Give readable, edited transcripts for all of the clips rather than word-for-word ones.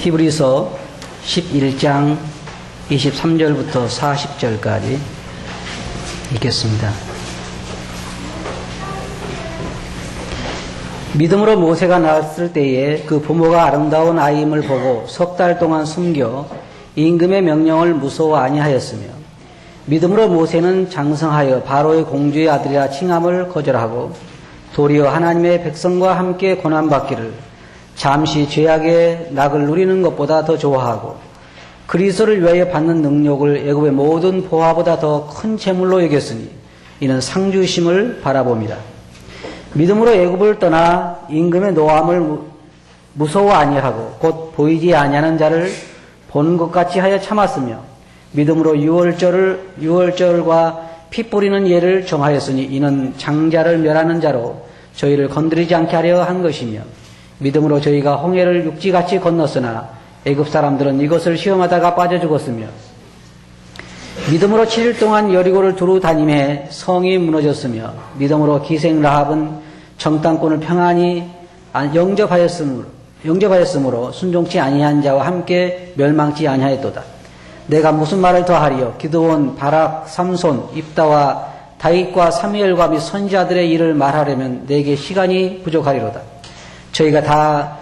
히브리서 11장 23절부터 40절까지 읽겠습니다. 믿음으로 모세가 낳았을 때에 그 부모가 아름다운 아이임을 보고 석 달 동안 숨겨 임금의 명령을 무서워 아니하였으며, 믿음으로 모세는 장성하여 바로의 공주의 아들이라 칭함을 거절하고 도리어 하나님의 백성과 함께 고난받기를 잠시 죄악의 낙을 누리는 것보다 더 좋아하고 그리스도를 위하여 받는 능력을 애굽의 모든 보화보다 더 큰 재물로 여겼으니 이는 상주심을 바라봅니다. 믿음으로 애굽을 떠나 임금의 노함을 무서워 아니하고 곧 보이지 아니하는 자를 보는 것 같이 하여 참았으며, 믿음으로 유월절과 피 뿌리는 예를 정하였으니 이는 장자를 멸하는 자로 저희를 건드리지 않게 하려 한 것이며, 믿음으로 저희가 홍해를 육지같이 건넜으나 애굽 사람들은 이것을 시험하다가 빠져 죽었으며, 믿음으로 7일 동안 여리고를 두루 다니매 성이 무너졌으며, 믿음으로 기생 라합은 정탐꾼을 평안히 영접하였으므로 순종치 아니한 자와 함께 멸망치 아니하였도다. 내가 무슨 말을 더하리요? 기드온, 바락, 삼손, 입다와 다윗과 사무엘과 및 선지자들의 일을 말하려면 내게 시간이 부족하리로다.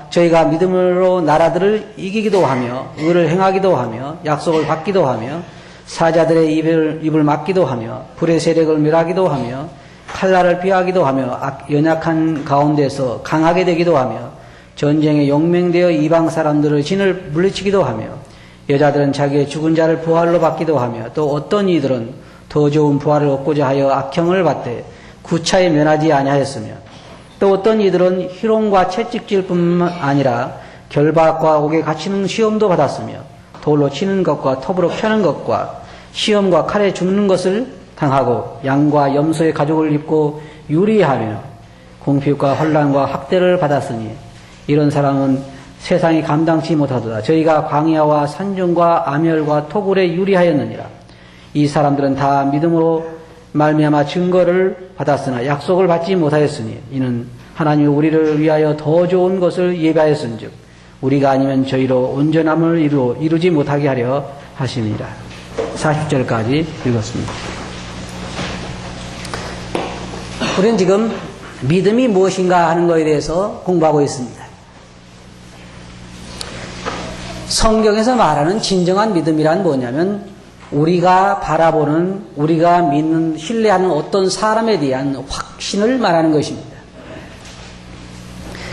저희가 믿음으로 나라들을 이기기도 하며 의를 행하기도 하며 약속을 받기도 하며 사자들의 입을 막기도 하며 불의 세력을 멸하기도 하며 칼날을 피하기도 하며 연약한 가운데서 강하게 되기도 하며 전쟁에 용맹되어 이방 사람들의 진을 물리치기도 하며 여자들은 자기의 죽은 자를 부활로 받기도 하며 또 어떤 이들은 더 좋은 부활을 얻고자 하여 악형을 받되 구차에 면하지 아니하였으며 또 어떤 이들은 희롱과 채찍질뿐만 아니라 결박과 옥에 갇히는 시험도 받았으며 돌로 치는 것과 톱으로 펴는 것과 시험과 칼에 죽는 것을 당하고 양과 염소의 가죽을 입고 유리하며 공핍과 혼란과 학대를 받았으니 이런 사람은 세상이 감당치 못하도다. 저희가 광야와 산중과 암열과 토굴에 유리하였느니라. 이 사람들은 다 믿음으로 말미암아 증거를 받았으나 약속을 받지 못하였으니 이는 하나님이 우리를 위하여 더 좋은 것을 예비하였은즉 우리가 아니면 저희로 온전함을 이루지 못하게 하려 하심이라. 40절까지 읽었습니다. 우리는 지금 믿음이 무엇인가 하는 것에 대해서 공부하고 있습니다. 성경에서 말하는 진정한 믿음이란 뭐냐면 우리가 바라보는, 우리가 믿는, 신뢰하는 어떤 사람에 대한 확신을 말하는 것입니다.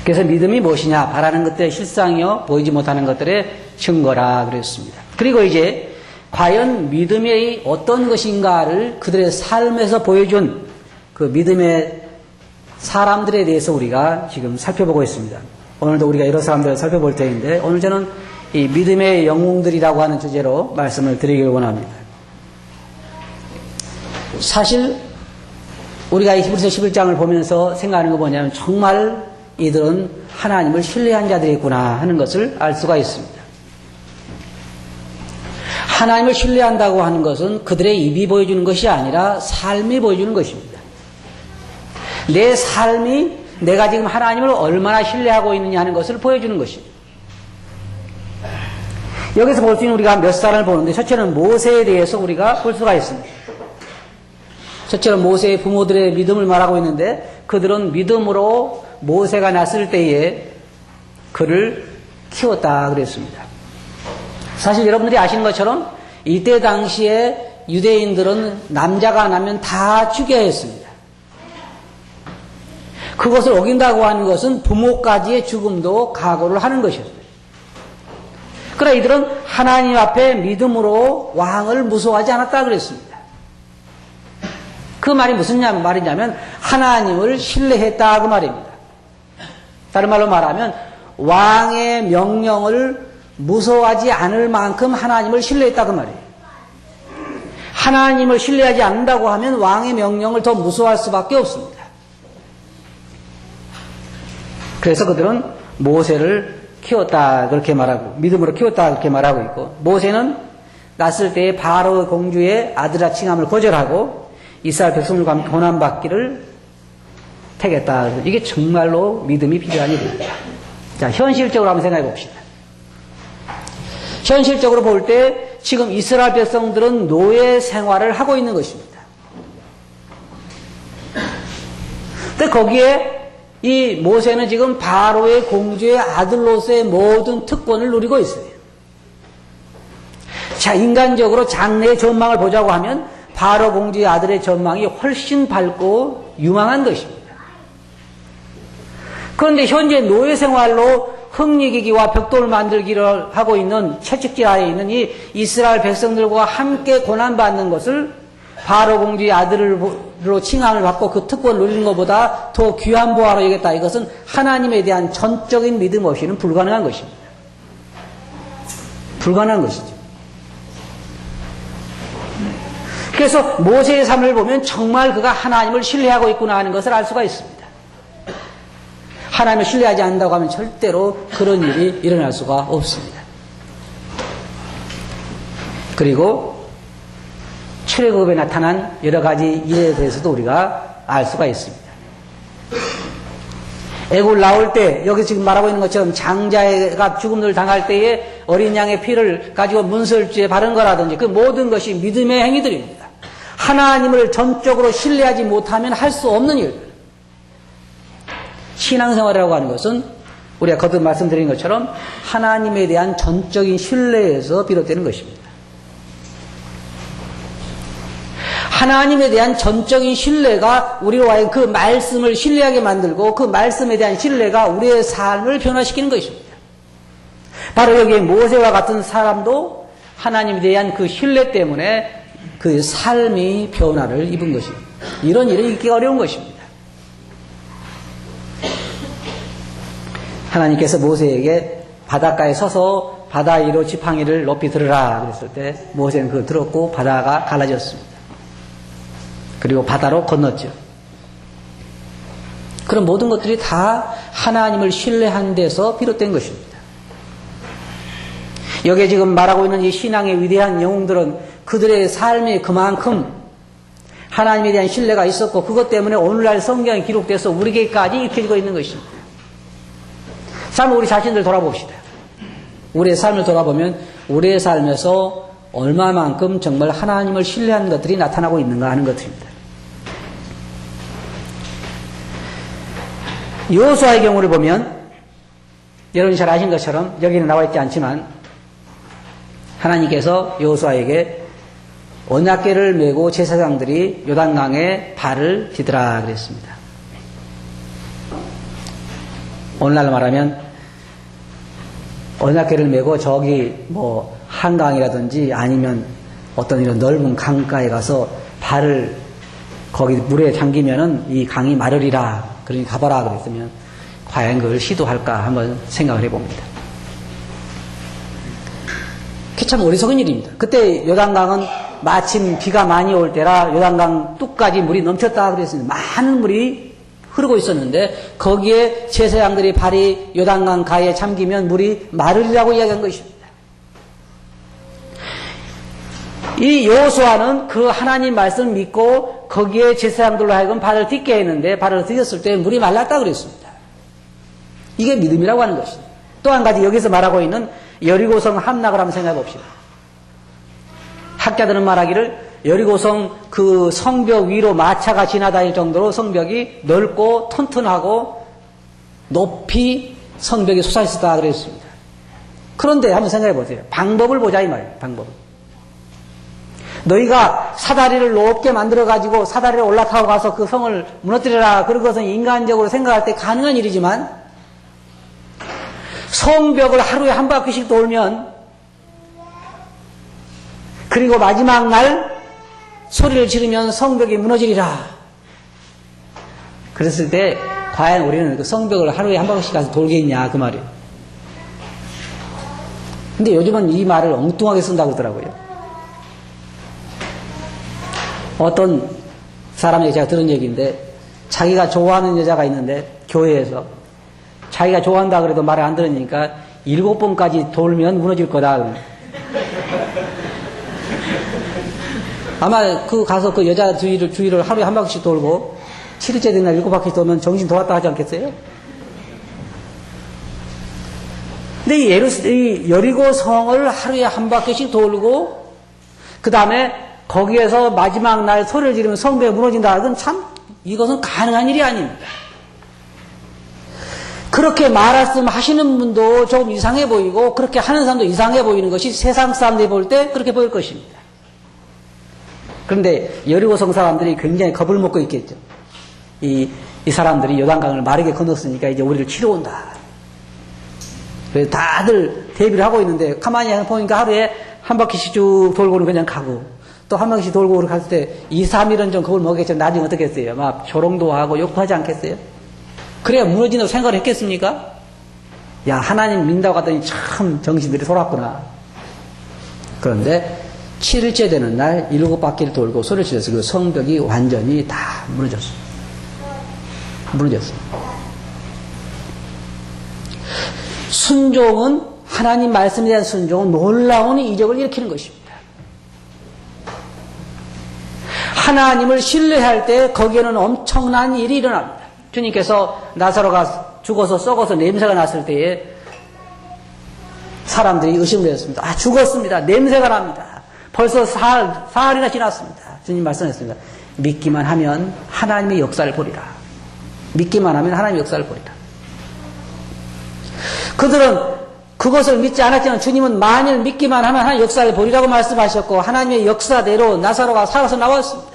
그래서 믿음이 무엇이냐? 바라는 것들의 실상이요, 보이지 못하는 것들의 증거라 그랬습니다. 그리고 이제 과연 믿음이 어떤 것인가를 그들의 삶에서 보여준 그 믿음의 사람들에 대해서 우리가 지금 살펴보고 있습니다. 오늘도 우리가 여러 사람들을 살펴볼 때인데 오늘 저는 이 믿음의 영웅들이라고 하는 주제로 말씀을 드리길 원합니다. 사실 우리가 히브리서 11장을 보면서 생각하는 거 뭐냐면 정말 이들은 하나님을 신뢰한 자들이구나 하는 것을 알 수가 있습니다. 하나님을 신뢰한다고 하는 것은 그들의 입이 보여주는 것이 아니라 삶이 보여주는 것입니다. 내 삶이 내가 지금 하나님을 얼마나 신뢰하고 있느냐 하는 것을 보여주는 것입니다. 여기서 볼 수 있는 우리가 몇 사람을 보는데 첫째는 모세에 대해서 우리가 볼 수가 있습니다. 첫째는 모세의 부모들의 믿음을 말하고 있는데 그들은 믿음으로 모세가 났을 때에 그를 키웠다 그랬습니다. 사실 여러분들이 아시는 것처럼 이때 당시에 유대인들은 남자가 나면 다 죽여야 했습니다. 그것을 어긴다고 하는 것은 부모까지의 죽음도 각오를 하는 것이었습니다. 그러나 이들은 하나님 앞에 믿음으로 왕을 무서워하지 않았다 그랬습니다. 그 말이 무슨 말이냐면 하나님을 신뢰했다 그 말입니다. 다른 말로 말하면 왕의 명령을 무서워하지 않을 만큼 하나님을 신뢰했다 그 말이에요. 하나님을 신뢰하지 않는다고 하면 왕의 명령을 더 무서워할 수밖에 없습니다. 그래서 그들은 모세를 키웠다 그렇게 말하고 믿음으로 키웠다 그렇게 말하고 있고, 모세는 났을 때에 바로 공주의 아들아 칭함을 거절하고 이스라엘 백성들과 함께 고난받기를 택했다. 이게 정말로 믿음이 필요한 일입니다. 자, 현실적으로 한번 생각해 봅시다. 현실적으로 볼 때 지금 이스라엘 백성들은 노예 생활을 하고 있는 것입니다. 근데 거기에 이 모세는 지금 바로의 공주의 아들로서의 모든 특권을 누리고 있어요. 자, 인간적으로 장래의 전망을 보자고 하면 바로 공주의 아들의 전망이 훨씬 밝고 유망한 것입니다. 그런데 현재 노예 생활로 흙리기기와 벽돌 만들기를 하고 있는 채찍질하에 있는 이 이스라엘 백성들과 함께 고난받는 것을 바로 공주의 아들로 칭함을 받고 그 특권을 누리는 것보다 더 귀한 보화로 여겼다. 이것은 하나님에 대한 전적인 믿음 없이는 불가능한 것입니다. 불가능한 것이죠. 그래서 모세의 삶을 보면 정말 그가 하나님을 신뢰하고 있구나 하는 것을 알 수가 있습니다. 하나님을 신뢰하지 않는다고 하면 절대로 그런 일이 일어날 수가 없습니다. 그리고 출애굽에 나타난 여러 가지 일에 대해서도 우리가 알 수가 있습니다. 애굽을 나올 때 여기 지금 말하고 있는 것처럼 장자가 죽음을 당할 때에 어린 양의 피를 가지고 문설주에 바른 거라든지 그 모든 것이 믿음의 행위들입니다. 하나님을 전적으로 신뢰하지 못하면 할 수 없는 일들. 신앙생활이라고 하는 것은 우리가 거듭 말씀드린 것처럼 하나님에 대한 전적인 신뢰에서 비롯되는 것입니다. 하나님에 대한 전적인 신뢰가 우리로 하여금 그 말씀을 신뢰하게 만들고 그 말씀에 대한 신뢰가 우리의 삶을 변화시키는 것입니다. 바로 여기에 모세와 같은 사람도 하나님에 대한 그 신뢰 때문에 그 삶이 변화를 입은 것입니다. 이런 일은 있기가 어려운 것입니다. 하나님께서 모세에게 바닷가에 서서 바다 위로 지팡이를 높이 들으라 그랬을 때 모세는 그걸 들었고 바다가 갈라졌습니다. 그리고 바다로 건넜죠. 그런 모든 것들이 다 하나님을 신뢰한 데서 비롯된 것입니다. 여기에 지금 말하고 있는 이 신앙의 위대한 영웅들은 그들의 삶에 그만큼 하나님에 대한 신뢰가 있었고 그것 때문에 오늘날 성경에 기록돼서 우리에게까지 읽혀지고 있는 것입니다. 삶을 우리 자신들 돌아봅시다. 우리의 삶을 돌아보면 우리의 삶에서 얼마만큼 정말 하나님을 신뢰하는 것들이 나타나고 있는가 하는 것입니다. 여호수아의 경우를 보면 여러분이 잘 아신 것처럼 여기는 나와 있지 않지만 하나님께서 여호수아에게 언약궤를 메고 제사장들이 요단강에 발을 디드라 그랬습니다. 오늘날로 말하면 언약궤를 메고 저기 뭐 한강이라든지 아니면 어떤 이런 넓은 강가에 가서 발을 거기 물에 잠기면은 이 강이 마르리라 그러니 가봐라 그랬으면 과연 그걸 시도할까 한번 생각을 해봅니다. 그게 참 어리석은 일입니다. 그때 요단강은 마침 비가 많이 올 때라 요단강 뚝까지 물이 넘쳤다 그랬습니다. 많은 물이 흐르고 있었는데 거기에 제사장들이 발이 요단강 가에 잠기면 물이 마르리라고 이야기한 것입니다. 이 여호수아는 그 하나님 말씀 믿고 거기에 제사장들로 하여금 발을 딛게 했는데 발을 딛었을 때 물이 말랐다 그랬습니다. 이게 믿음이라고 하는 것입니다. 또 한 가지 여기서 말하고 있는 여리고성 함락을 한번 생각해 봅시다. 학자들은 말하기를 여리고성 그 성벽 위로 마차가 지나다닐 정도로 성벽이 넓고 튼튼하고 높이 성벽이 솟아있었다 그랬습니다. 그런데 한번 생각해 보세요. 방법을 보자 이 말이에요. 방법. 너희가 사다리를 높게 만들어가지고 사다리를 올라타고 가서 그 성을 무너뜨려라. 그런 것은 인간적으로 생각할 때 가능한 일이지만 성벽을 하루에 한 바퀴씩 돌면 그리고 마지막 날 소리를 지르면 성벽이 무너지리라. 그랬을 때 과연 우리는 그 성벽을 하루에 한 바퀴씩 가서 돌겠냐 그 말이에요. 근데 요즘은 이 말을 엉뚱하게 쓴다고 그러더라고요. 어떤 사람에게 제가 들은 얘기인데 자기가 좋아하는 여자가 있는데 교회에서 자기가 좋아한다 그래도 말을 안 들으니까 7번까지 돌면 무너질 거다. 아마 그 가서 그 여자 주위를 하루에 한 바퀴씩 돌고 7일째 되는 날 7바퀴 돌면 정신 돌았다 하지 않겠어요? 근데 근데 이 여리고 성을 하루에 한 바퀴씩 돌고, 그 다음에 거기에서 마지막 날 소리를 지르면 성벽이 무너진다. 이것은 가능한 일이 아닙니다. 그렇게 말씀하시는 분도 조금 이상해 보이고, 그렇게 하는 사람도 이상해 보이는 것이 세상 사람들이 볼 때 그렇게 보일 것입니다. 그런데 여리고성 사람들이 굉장히 겁을 먹고 있겠죠. 이 사람들이 요단강을 마르게 건넜으니까 이제 우리를 치러 온다. 그래서 다들 대비를 하고 있는데, 가만히 보니까 하루에 한 바퀴씩 쭉 돌고는 그냥 가고, 또 한 바퀴씩 돌고 갈 때 2, 3일은 좀 겁을 먹겠죠. 나중에 어떻겠어요? 막 조롱도 하고 욕도 하지 않겠어요? 그래야 무너진다고 생각을 했겠습니까? 야, 하나님 믿는다고 하더니 참 정신들이 돌았구나. 그런데 7일째 되는 날 7바퀴를 돌고 소리를 질러서 그 성벽이 완전히 다 무너졌어요. 순종은, 하나님 말씀에 대한 순종은 놀라운 이적을 일으키는 것입니다. 하나님을 신뢰할 때 거기에는 엄청난 일이 일어납니다. 주님께서 나사로가 죽어서 썩어서 냄새가 났을 때에 사람들이 의심을 했습니다. 아, 죽었습니다. 냄새가 납니다. 벌써 사흘이나 지났습니다. 주님 말씀하셨습니다. 믿기만 하면 하나님의 역사를 보리라. 믿기만 하면 하나님의 역사를 보리라. 그들은 그것을 믿지 않았지만 주님은 만일 믿기만 하면 하나님의 역사를 보리라고 말씀하셨고, 하나님의 역사대로 나사로가 살아서 나왔습니다.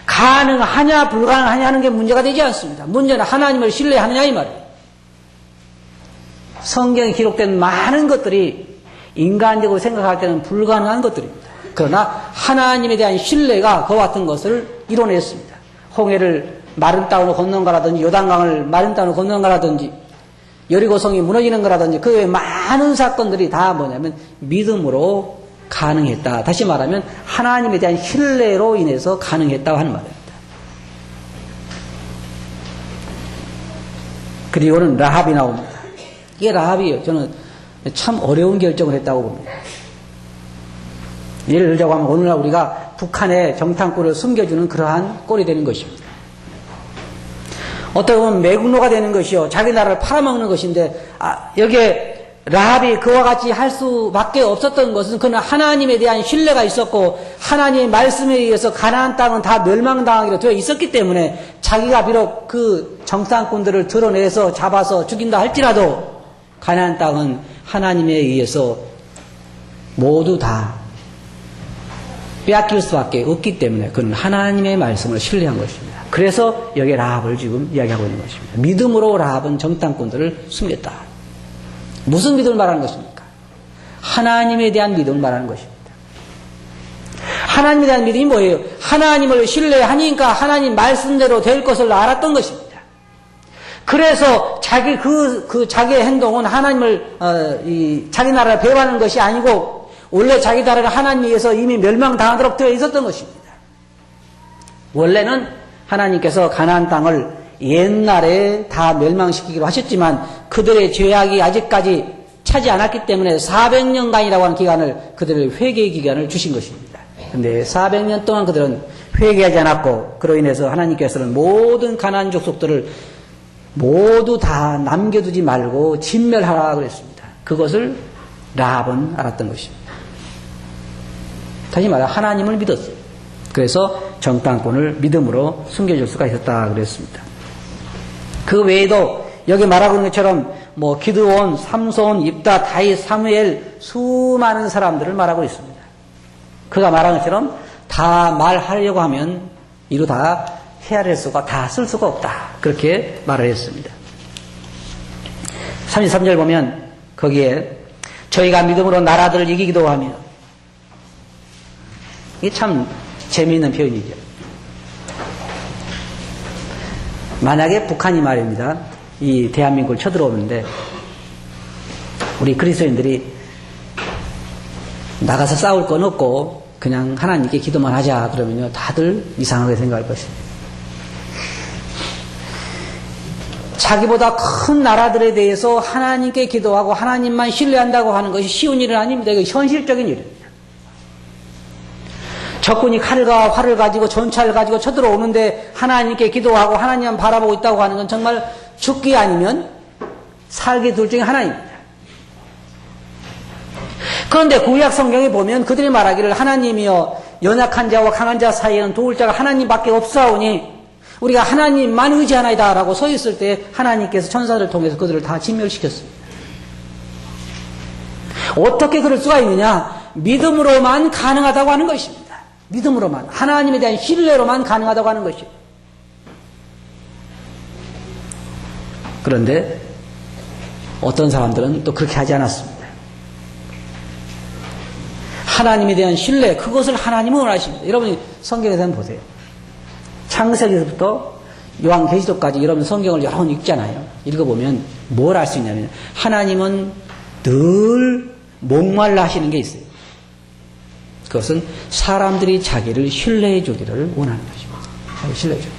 가능하냐 불가능하냐 하는 게 문제가 되지 않습니다. 문제는 하나님을 신뢰하느냐 이 말이에요. 성경에 기록된 많은 것들이 인간적으로 생각할 때는 불가능한 것들입니다. 그러나 하나님에 대한 신뢰가 그와 같은 것을 이뤄냈습니다. 홍해를 마른 땅으로 건넌 거라든지, 요단강을 마른 땅으로 건넌 거라든지, 여리고성이 무너지는 거라든지, 그 외에 많은 사건들이 다 뭐냐면 믿음으로 가능했다. 다시 말하면 하나님에 대한 신뢰로 인해서 가능했다고 하는 말입니다. 그리고는 라합이 나옵니다. 이게 라합이에요. 저는 참 어려운 결정을 했다고 봅니다. 예를 들자고 하면 오늘날 우리가 북한의 정탐꾼을 숨겨주는 그러한 꼴이 되는 것입니다. 어떻게 보면 매국노가 되는 것이요, 자기 나라를 팔아먹는 것인데, 여기에 라합이 그와 같이 할 수밖에 없었던 것은 그는 하나님에 대한 신뢰가 있었고, 하나님의 말씀에 의해서 가나안 땅은 다 멸망당하기로 되어 있었기 때문에, 자기가 비록 그 정탐꾼들을 드러내서 잡아서 죽인다 할지라도 가나안 땅은 하나님에 의해서 모두 다 빼앗길 수밖에 없기 때문에 그는 하나님의 말씀을 신뢰한 것입니다. 그래서 여기에 라합을 지금 이야기하고 있는 것입니다. 믿음으로 라합은 정탐꾼들을 숨겼다. 무슨 믿음을 말하는 것입니까? 하나님에 대한 믿음을 말하는 것입니다. 하나님에 대한 믿음이 뭐예요? 하나님을 신뢰하니까 하나님 말씀대로 될 것을 알았던 것입니다. 그래서 자기의 행동은 하나님을, 자기 나라를 배반하는 것이 아니고, 원래 자기 나라가 하나님에 의해서 이미 멸망당하도록 되어 있었던 것입니다. 원래는 하나님께서 가나안 땅을 옛날에 다 멸망시키기로 하셨지만 그들의 죄악이 아직까지 차지 않았기 때문에 400년간이라고 하는 기간을, 그들의 회개의 기간을 주신 것입니다. 그런데 400년 동안 그들은 회개하지 않았고, 그로 인해서 하나님께서는 모든 가나안 족속들을 모두 다 남겨두지 말고 진멸하라 그랬습니다. 그것을 라합은 알았던 것입니다. 다시 말해 하나님을 믿었어요. 그래서 정탐꾼을 믿음으로 숨겨줄 수가 있었다 그랬습니다. 그 외에도 여기 말하고 있는 것처럼 뭐 기드온, 삼손, 입다, 다윗, 사무엘 수많은 사람들을 말하고 있습니다. 그가 말한 것처럼 다 말하려고 하면 이루 다 헤아릴 수가, 다 쓸 수가 없다. 그렇게 말을 했습니다. 33절 보면 거기에 저희가 믿음으로 나라들을 이기기도 하며, 이게 참 재미있는 표현이죠. 만약에 북한이 말입니다, 이 대한민국을 쳐들어오는데 우리 그리스도인들이 나가서 싸울 건 없고 그냥 하나님께 기도만 하자 그러면요, 다들 이상하게 생각할 것입니다. 자기보다 큰 나라들에 대해서 하나님께 기도하고 하나님만 신뢰한다고 하는 것이 쉬운 일은 아닙니다. 이거 현실적인 일입니다. 적군이 칼과 활을 가지고 전차를 가지고 쳐들어오는데 하나님께 기도하고 하나님만 바라보고 있다고 하는 건 정말 죽기 아니면 살기 둘 중에 하나입니다. 그런데 구약 성경에 보면 그들이 말하기를 하나님이여 연약한 자와 강한 자 사이에는 도울 자가 하나님밖에 없사오니 우리가 하나님만 의지하나이다 라고 서 있을 때 하나님께서 천사들을 통해서 그들을 다 진멸시켰습니다. 어떻게 그럴 수가 있느냐? 믿음으로만 가능하다고 하는 것입니다. 믿음으로만, 하나님에 대한 신뢰로만 가능하다고 하는 것입니다. 그런데 어떤 사람들은 또 그렇게 하지 않았습니다. 하나님에 대한 신뢰, 그것을 하나님은 원하십니다. 여러분이 성경에서 한번 보세요. 창세기부터 요한계시록까지 여러분 성경을 여러 번 읽잖아요. 읽어보면 뭘 알 수 있냐면 하나님은 늘 목말라 하시는 게 있어요. 그것은 사람들이 자기를 신뢰해 주기를 원하는 것입니다. 신뢰해 주기.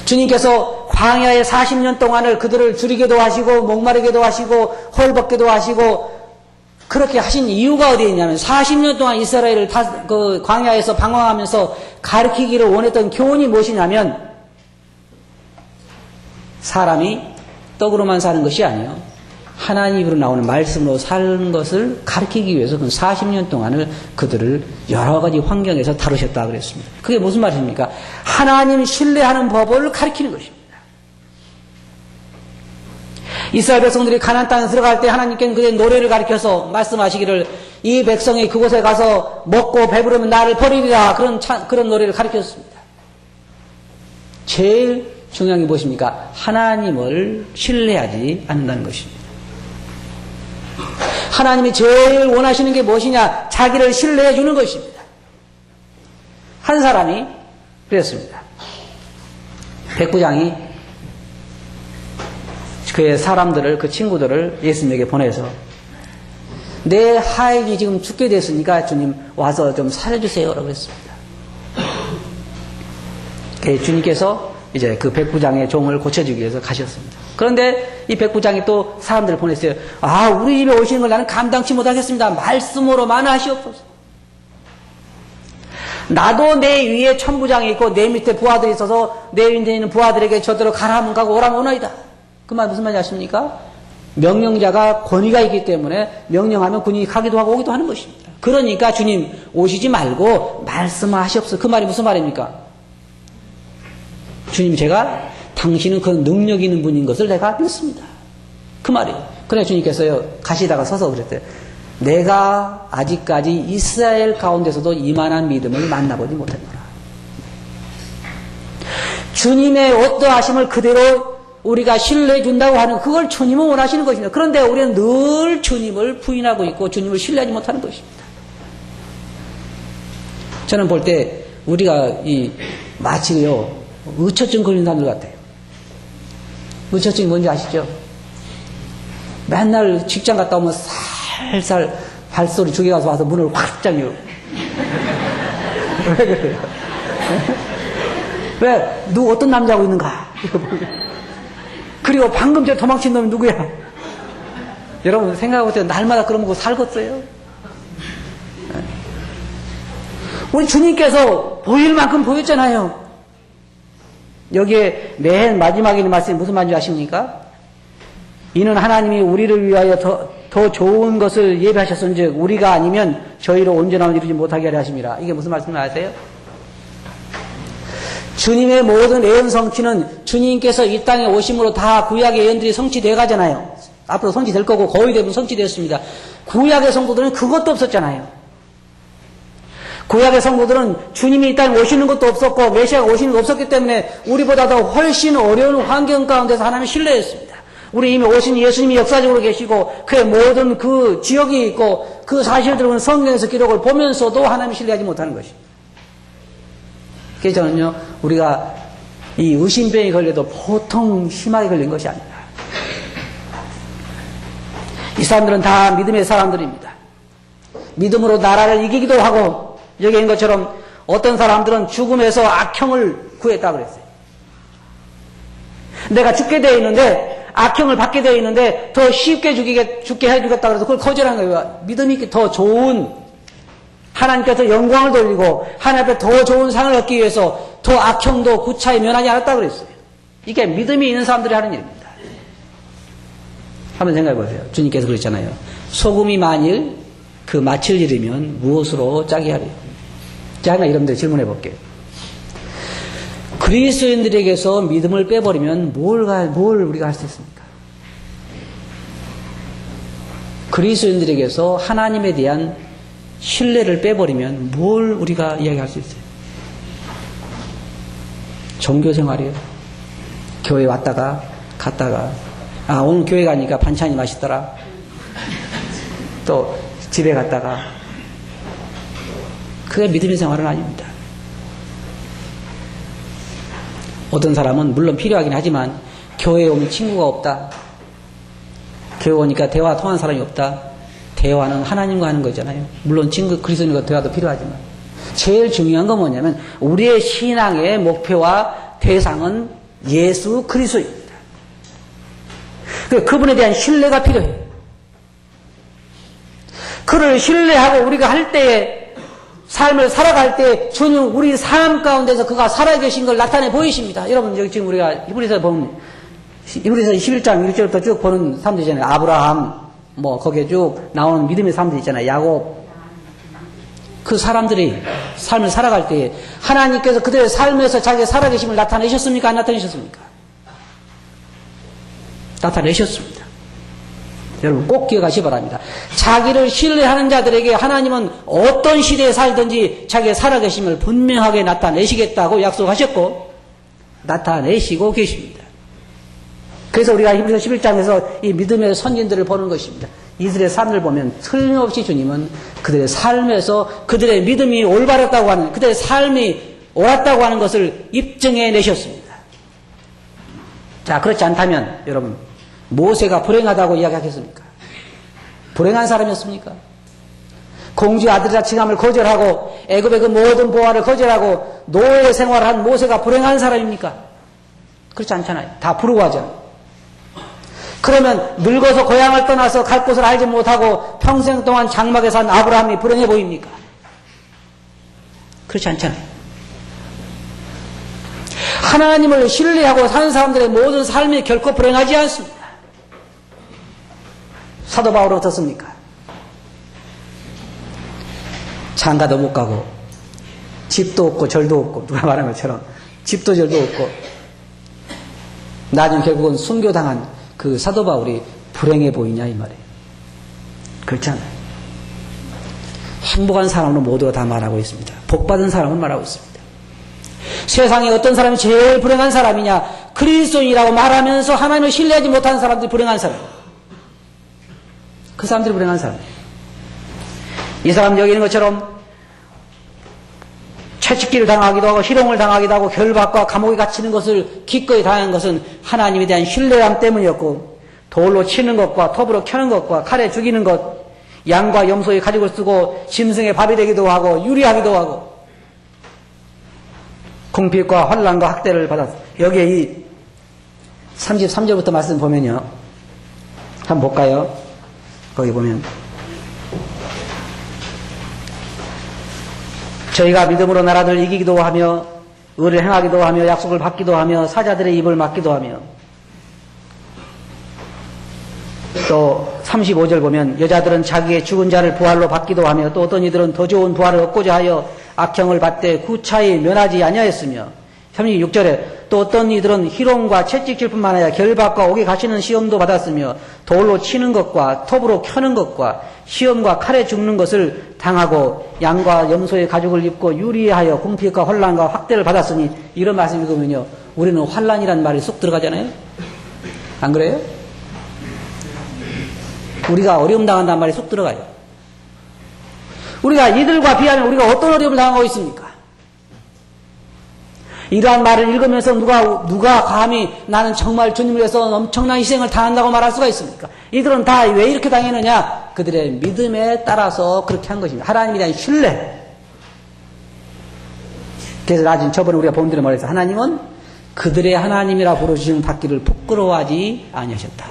주님께서 광야에 40년 동안을 그들을 줄이기도 하시고 목마르기도 하시고 헐벗기도 하시고 그렇게 하신 이유가 어디에 있냐면 40년 동안 이스라엘을 그 광야에서 방황하면서 가르치기를 원했던 교훈이 무엇이냐면 사람이 떡으로만 사는 것이 아니에요. 하나님 입으로 나오는 말씀으로 사는 것을 가르치기 위해서 그 40년 동안을 그들을 여러 가지 환경에서 다루셨다 그랬습니다. 그게 무슨 말입니까? 하나님 신뢰하는 법을 가르치는 것입니다. 이스라엘 백성들이 가나안 땅에 들어갈 때 하나님께는 그의 노래를 가르쳐서 말씀하시기를 이 백성이 그곳에 가서 먹고 배부르면 나를 버리리라 그런 노래를 가르쳤습니다. 제일 중요한 게 무엇입니까? 하나님을 신뢰하지 않는다는 것입니다. 하나님이 제일 원하시는 게 무엇이냐? 자기를 신뢰해 주는 것입니다. 한 사람이 그랬습니다. 백부장이 그의 사람들을, 그 친구들을 예수님에게 보내서 내 하인이 지금 죽게 됐으니까 주님 와서 좀 살려주세요 라고 했습니다. 주님께서 이제 그 백부장의 종을 고쳐주기 위해서 가셨습니다. 그런데 이 백부장이 또 사람들을 보냈어요. 아, 우리 집에 오시는 걸 나는 감당치 못하겠습니다. 말씀으로만 하시옵소서. 나도 내 위에 천부장이 있고 내 밑에 부하들이 있어서 내 위에 있는 부하들에게 저대로 가라면 가고 오라면 오나이다. 그 말 무슨 말인지 아십니까? 명령자가 권위가 있기 때문에 명령하면 군인이 가기도 하고 오기도 하는 것입니다. 그러니까 주님 오시지 말고 말씀하시옵소서. 그 말이 무슨 말입니까? 주님 제가 당신은 그 능력 있는 분인 것을 내가 믿습니다. 그 말이에요. 그래 주님께서요 가시다가 서서 그랬대요. 내가 아직까지 이스라엘 가운데서도 이만한 믿음을 만나보지 못했노라. 주님의 어떠하심을 그대로 우리가 신뢰해 준다고 하는 그걸 주님은 원하시는 것입니다. 그런데 우리는 늘 주님을 부인하고 있고 주님을 신뢰하지 못하는 것입니다. 저는 볼 때 우리가 마치요 의처증 걸린 사람들 같아요. 의처증이 뭔지 아시죠? 맨날 직장 갔다 오면 살살 발소리 죽여 가서 와서 문을 확 잠겨. 왜 그래요? 왜? 어떤 남자하고 있는가? 그리고 방금 전에 도망친 놈이 누구야? 여러분 생각해보세요. 날마다 그런 거 살겠어요? 우리 주님께서 보일 만큼 보였잖아요. 여기에 맨 마지막에 있는 말씀이 무슨 말인지 아십니까? 이는 하나님이 우리를 위하여 더 좋은 것을 예비하셨은즉 우리가 아니면 저희로 온전함을 이루지 못하게 하려 하심이라. 이게 무슨 말씀인지 아세요? 주님의 모든 예언 성취는 주님께서 이 땅에 오심으로 다 구약의 예언들이 성취되어 가잖아요. 앞으로 성취될 거고 거의 대부분 성취되었습니다. 구약의 성도들은 그것도 없었잖아요. 구약의 성도들은 주님이 이 땅에 오시는 것도 없었고 메시아가 오시는 것 없었기 때문에 우리보다 더 훨씬 어려운 환경 가운데서 하나님을 신뢰했습니다. 우리 이미 오신 예수님이 역사적으로 계시고 그의 모든 그 지역이 있고 그 사실들은 성경에서 기록을 보면서도 하나님을 신뢰하지 못하는 것입니다. 그래서 저는요 우리가 이 의심병이 걸려도 보통 심하게 걸린 것이 아니다. 이 사람들은 다 믿음의 사람들입니다. 믿음으로 나라를 이기기도 하고 여기 있는 것처럼 어떤 사람들은 죽음에서 악형을 구했다고 그랬어요. 내가 죽게 되어 있는데 악형을 받게 되어 있는데 더 쉽게 죽게 해주겠다고 해서 그걸 거절한 거예요. 믿음이 더 좋은 하나님께서 영광을 돌리고 하나님 앞에 더 좋은 상을 얻기 위해서 더 악형도 구차히 면하지 않았다고 그랬어요. 이게 믿음이 있는 사람들이 하는 일입니다. 한번 생각해 보세요. 주님께서 그랬잖아요. 소금이 만일 그 맛을 잃으면 무엇으로 짜게 하리요? 자, 하나 여러분들 질문해 볼게요. 그리스도인들에게서 믿음을 빼버리면 뭘 우리가 할 수 있습니까? 그리스도인들에게서 하나님에 대한 신뢰를 빼버리면 뭘 우리가 이야기할 수 있어요? 종교 생활이에요. 교회 왔다가 갔다가 오늘 교회 가니까 반찬이 맛있더라. 또 집에 갔다가 그게 믿음의 생활은 아닙니다. 어떤 사람은 물론 필요하긴 하지만 교회에 오면 친구가 없다. 교회 오니까 대화 통하는 사람이 없다. 대화는 하나님과 하는 거잖아요. 물론 친구 그리스도인과 대화도 필요하지만 제일 중요한 건 뭐냐면 우리의 신앙의 목표와 대상은 예수 그리스도입니다. 그분에 대한 신뢰가 필요해요. 그를 신뢰하고 우리가 할 때에 삶을 살아갈 때 주님 우리 삶 가운데서 그가 살아계신 걸 나타내 보이십니다. 여러분 여기 지금 우리가 히브리서 보면 히브리서 11장 1절부터 쭉 보는 사람들 있잖아요. 아브라함 거기에 쭉 나오는 믿음의 사람들 있잖아요. 야곱. 그 사람들이 삶을 살아갈 때 하나님께서 그들의 삶에서 자기의 살아계심을 나타내셨습니까? 안 나타내셨습니까? 나타내셨습니다. 여러분 꼭 기억하시기 바랍니다. 자기를 신뢰하는 자들에게 하나님은 어떤 시대에 살든지 자기의 살아계심을 분명하게 나타내시겠다고 약속하셨고 나타내시고 계십니다. 그래서 우리가 히브리서 11장에서 이 믿음의 선진들을 보는 것입니다. 이들의 삶을 보면 틀림없이 주님은 그들의 삶에서 그들의 믿음이 올바랐다고 하는 그들의 삶이 옳았다고 하는 것을 입증해 내셨습니다. 자, 그렇지 않다면 여러분 모세가 불행하다고 이야기하겠습니까? 불행한 사람이었습니까? 공주의 아들이라 칭함을 거절하고 애굽의 그 모든 보화를 거절하고 노예 생활을 한 모세가 불행한 사람입니까? 그렇지 않잖아요. 다 부러워하잖아요. 그러면 늙어서 고향을 떠나서 갈 곳을 알지 못하고 평생 동안 장막에 산 아브라함이 불행해 보입니까? 그렇지 않잖아요. 하나님을 신뢰하고 사는 사람들의 모든 삶이 결코 불행하지 않습니다. 사도 바울은 어떻습니까? 장가도 못 가고 집도 없고 절도 없고 누가 말한 것처럼 집도 절도 없고 나중에 결국은 순교당한 그 사도 바울이 불행해 보이냐 이 말이에요. 그렇지 않아요. 행복한 사람은 모두가 다 말하고 있습니다. 복받은 사람은 말하고 있습니다. 세상에 어떤 사람이 제일 불행한 사람이냐? 그리스도인이라고 말하면서 하나님을 신뢰하지 못하는 사람들이 불행한 사람이에요. 그 사람들이 불행한 사람이에요. 이 사람 여기 있는 것처럼 채찍질을 당하기도 하고 희롱을 당하기도 하고 결박과 감옥에 갇히는 것을 기꺼이 당한 것은 하나님에 대한 신뢰함 때문이었고 돌로 치는 것과 톱으로 켜는 것과 칼에 죽이는 것 양과 염소의 가죽을 쓰고 짐승의 밥이 되기도 하고 유리하기도 하고 궁핍과 환난과 학대를 받았어요. 여기에 이 33절부터 말씀 보면요. 한번 볼까요? 거기 보면 저희가 믿음으로 나라들 이기기도 하며 의를 행하기도 하며 약속을 받기도 하며 사자들의 입을 막기도 하며 또 35절 보면 여자들은 자기의 죽은 자를 부활로 받기도 하며 또 어떤 이들은 더 좋은 부활을 얻고자 하여 악형을 받되 구차히 면하지 아니하였으며 36절에 또 어떤 이들은 희롱과 채찍질뿐만 아니라 결박과 옥에 갇히는 시험도 받았으며 돌로 치는 것과 톱으로 켜는 것과 시험과 칼에 죽는 것을 당하고 양과 염소의 가죽을 입고 유리하여 궁핍과 혼란과 학대를 받았으니 이런 말씀 읽으면요 우리는 환란이라는 말이 쏙 들어가잖아요. 안 그래요? 우리가 어려움 당한다는 말이 쏙 들어가요. 우리가 이들과 비하면 우리가 어떤 어려움을 당하고 있습니까? 이러한 말을 읽으면서 누가 감히 나는 정말 주님을 위해서 엄청난 희생을 당한다고 말할 수가 있습니까? 이들은 다 왜 이렇게 당했느냐? 그들의 믿음에 따라서 그렇게 한 것입니다. 하나님에 대한 신뢰. 그래서 나중에 저번에 우리가 본 대로 말해서 하나님은 그들의 하나님이라 부르시는 받기를 부끄러워하지 아니하셨다.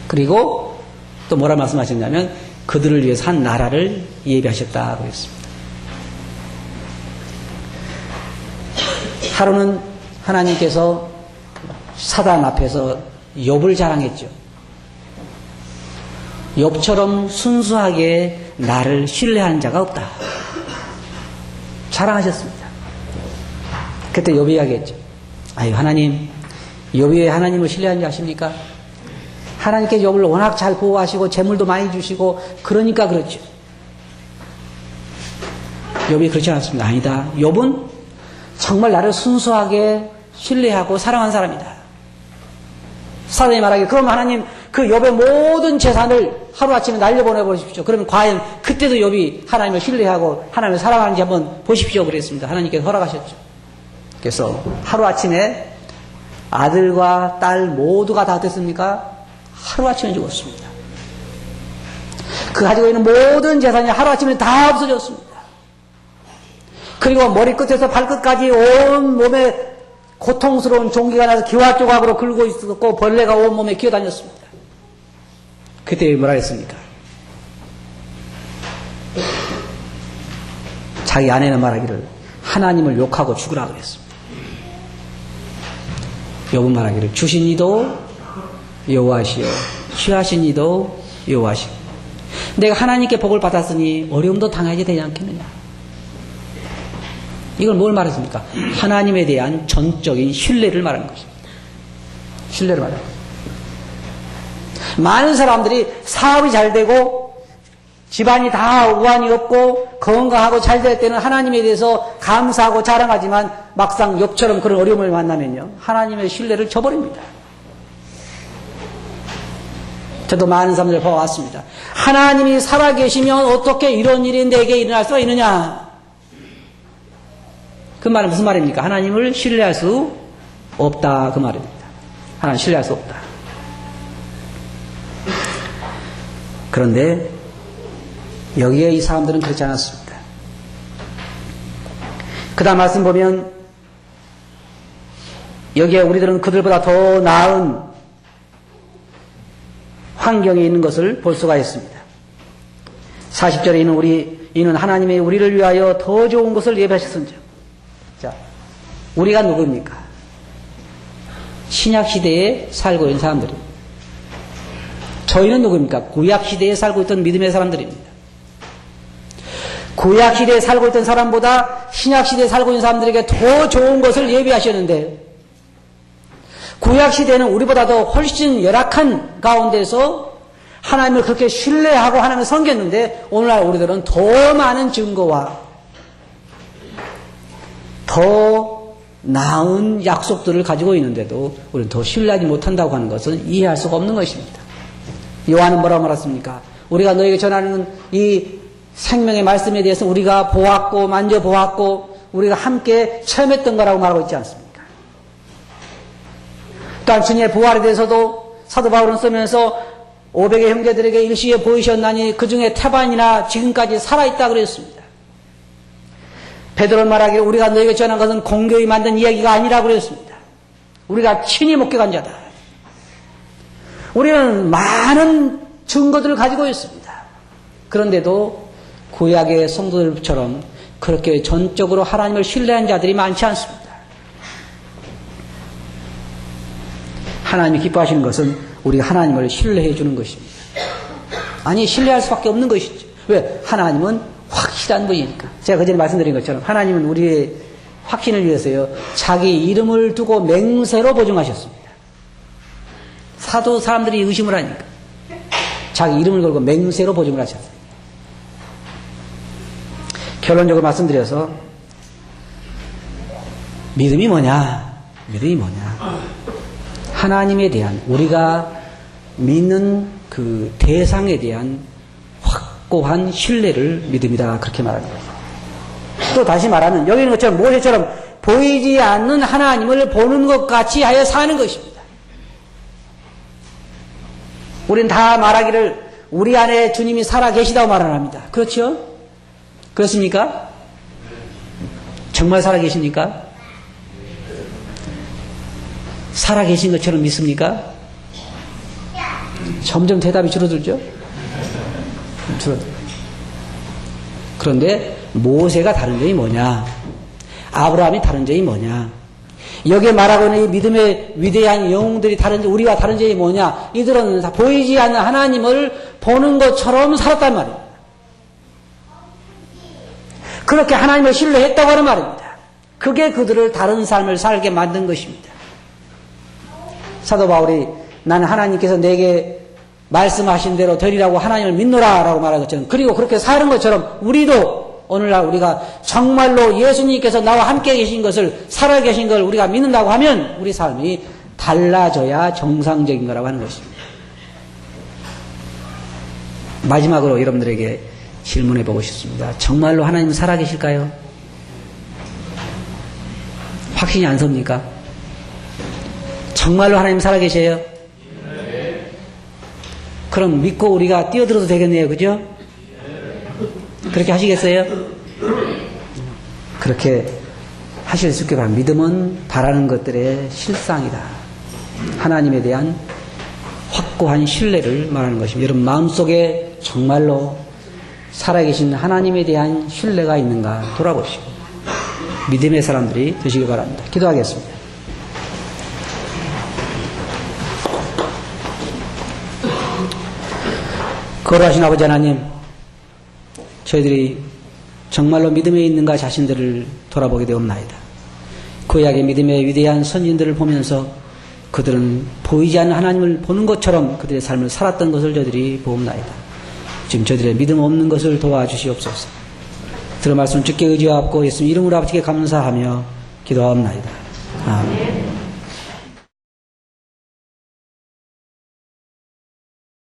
그리고 또 뭐라 말씀하셨냐면 그들을 위해서 한 나라를 예비하셨다고 했습니다. 하루는 하나님께서 사단 앞에서 욥을 자랑했죠. 욥처럼 순수하게 나를 신뢰하는 자가 없다. 자랑하셨습니다. 그때 욥이 이야기했죠. 아유, 하나님, 욥이 왜 하나님을 신뢰하는지 아십니까? 하나님께 욥을 워낙 잘 보호하시고 재물도 많이 주시고 그러니까 그렇죠. 욥이 그렇지 않습니다. 아니다. 욥은 정말 나를 순수하게 신뢰하고 사랑한 사람이다. 사람이 말하기를, 그럼 하나님 그 욥의 모든 재산을 하루아침에 날려보내 보십시오. 그러면 과연 그때도 욥이 하나님을 신뢰하고 하나님을 사랑하는지 한번 보십시오. 그랬습니다. 하나님께서 허락하셨죠. 그래서 하루아침에 아들과 딸 모두가 다 됐습니까? 하루아침에 죽었습니다. 그 가지고 있는 모든 재산이 하루아침에 다 없어졌습니다. 그리고 머리끝에서 발끝까지 온 몸에 고통스러운 종기가 나서 기와조각으로 긁고 있었고 벌레가 온 몸에 기어다녔습니다. 그때 뭐라 했습니까? 자기 아내는 말하기를 하나님을 욕하고 죽으라 그랬습니다. 욥은 말하기를 주신 이도 여호와시오 취하신 이도 여호와시오. 내가 하나님께 복을 받았으니 어려움도 당하게 되지 않겠느냐. 이걸 뭘 말했습니까? 하나님에 대한 전적인 신뢰를 말하는 것입니다. 신뢰를 말하는 것입니다. 많은 사람들이 사업이 잘 되고 집안이 다 우환이 없고 건강하고 잘 될 때는 하나님에 대해서 감사하고 자랑하지만 막상 욥처럼 그런 어려움을 만나면요, 하나님의 신뢰를 저버립니다. 저도 많은 사람들을 봐왔습니다. 하나님이 살아계시면 어떻게 이런 일이 내게 일어날 수가 있느냐. 그 말은 무슨 말입니까? 하나님을 신뢰할 수 없다, 그 말입니다. 하나님 신뢰할 수 없다. 그런데 여기에 이 사람들은 그렇지 않았습니다. 그 다음 말씀 보면 여기에 우리들은 그들보다 더 나은 환경에 있는 것을 볼 수가 있습니다. 40절에 이는 하나님이 우리를 위하여 더 좋은 것을 예배하셨은즉. 자, 우리가 누구입니까? 신약시대에 살고 있는 사람들입니다. 저희는 누구입니까? 구약시대에 살고 있던 믿음의 사람들입니다. 구약시대에 살고 있던 사람보다 신약시대에 살고 있는 사람들에게 더 좋은 것을 예비하셨는데, 구약시대는 우리보다 더 훨씬 열악한 가운데서 하나님을 그렇게 신뢰하고 하나님을 섬겼는데, 오늘날 우리들은 더 많은 증거와 더 나은 약속들을 가지고 있는데도 우리는 더 신뢰하지 못한다고 하는 것은 이해할 수가 없는 것입니다. 요한은 뭐라고 말했습니까? 우리가 너에게 전하는 이 생명의 말씀에 대해서 우리가 보았고 만져보았고 우리가 함께 체험했던 거라고 말하고 있지 않습니까? 또한 주님의 부활에 대해서도 사도 바울은 쓰면서 500의 형제들에게 일시에 보이셨나니 그 중에 태반이나 지금까지 살아있다 그랬습니다. 베드로는 말하기를 우리가 너에게 전한 것은 공교히 만든 이야기가 아니라고 그랬습니다. 우리가 친히 목격한 자다. 우리는 많은 증거들을 가지고 있습니다. 그런데도 구약의 성도들처럼 그렇게 전적으로 하나님을 신뢰한 자들이 많지 않습니다. 하나님이 기뻐하시는 것은 우리가 하나님을 신뢰해 주는 것입니다. 아니, 신뢰할 수밖에 없는 것이죠. 왜? 하나님은 확실한 분이니까. 제가 그전에 말씀드린 것처럼 하나님은 우리의 확신을 위해서요, 자기 이름을 두고 맹세로 보증하셨습니다. 사도 사람들이 의심을 하니까 자기 이름을 걸고 맹세로 보증을 하셨어요. 결론적으로 말씀드려서 믿음이 뭐냐? 믿음이 뭐냐? 하나님에 대한, 우리가 믿는 그 대상에 대한 확고한 신뢰를 믿음이다, 그렇게 말하는 거예요. 또 다시 말하면 여기 있는 것처럼 모세처럼 보이지 않는 하나님을 보는 것 같이 하여 사는 것입니다. 우리는 다 말하기를 우리 안에 주님이 살아계시다고 말을 합니다. 그렇죠? 그렇습니까? 정말 살아계십니까? 살아계신 것처럼 믿습니까? 점점 대답이 줄어들죠? 줄어들어요. 그런데 모세가 다른 점이 뭐냐? 아브라함이 다른 점이 뭐냐? 여기에 말하고 있는 이 믿음의 위대한 영웅들이 우리와 다른 점이 뭐냐? 이들은 다 보이지 않는 하나님을 보는 것처럼 살았단 말입니다. 그렇게 하나님을 신뢰했다고 하는 말입니다. 그게 그들을 다른 삶을 살게 만든 것입니다. 사도 바울이 나는 하나님께서 내게 말씀하신 대로 되리라고 하나님을 믿노라 라고 말한 것처럼, 그리고 그렇게 사는 것처럼 우리도 오늘날 우리가 정말로 예수님께서 나와 함께 계신 것을, 살아 계신 걸 우리가 믿는다고 하면 우리 삶이 달라져야 정상적인 거라고 하는 것입니다. 마지막으로 여러분들에게 질문해 보고 싶습니다. 정말로 하나님 살아 계실까요? 확신이 안 섭니까? 정말로 하나님 살아 계세요? 그럼 믿고 우리가 뛰어들어도 되겠네요. 그죠? 그렇게 하시겠어요? 그렇게 하실 수 있게 바랍니다. 믿음은 바라는 것들의 실상이다. 하나님에 대한 확고한 신뢰를 말하는 것입니다. 여러분 마음속에 정말로 살아계신 하나님에 대한 신뢰가 있는가 돌아보시고 믿음의 사람들이 되시기 바랍니다. 기도하겠습니다. 거룩하신 아버지 하나님, 저희들이 정말로 믿음에 있는가 자신들을 돌아보게 되옵나이다. 구약의 믿음의 위대한 선진들을 보면서 그들은 보이지 않는 하나님을 보는 것처럼 그들의 삶을 살았던 것을 저희들이 보옵나이다. 지금 저희들의 믿음 없는 것을 도와주시옵소서. 들은 말씀 주께 의지하옵고 예수님 이름으로 아버지께 감사하며 기도하옵나이다. 아멘.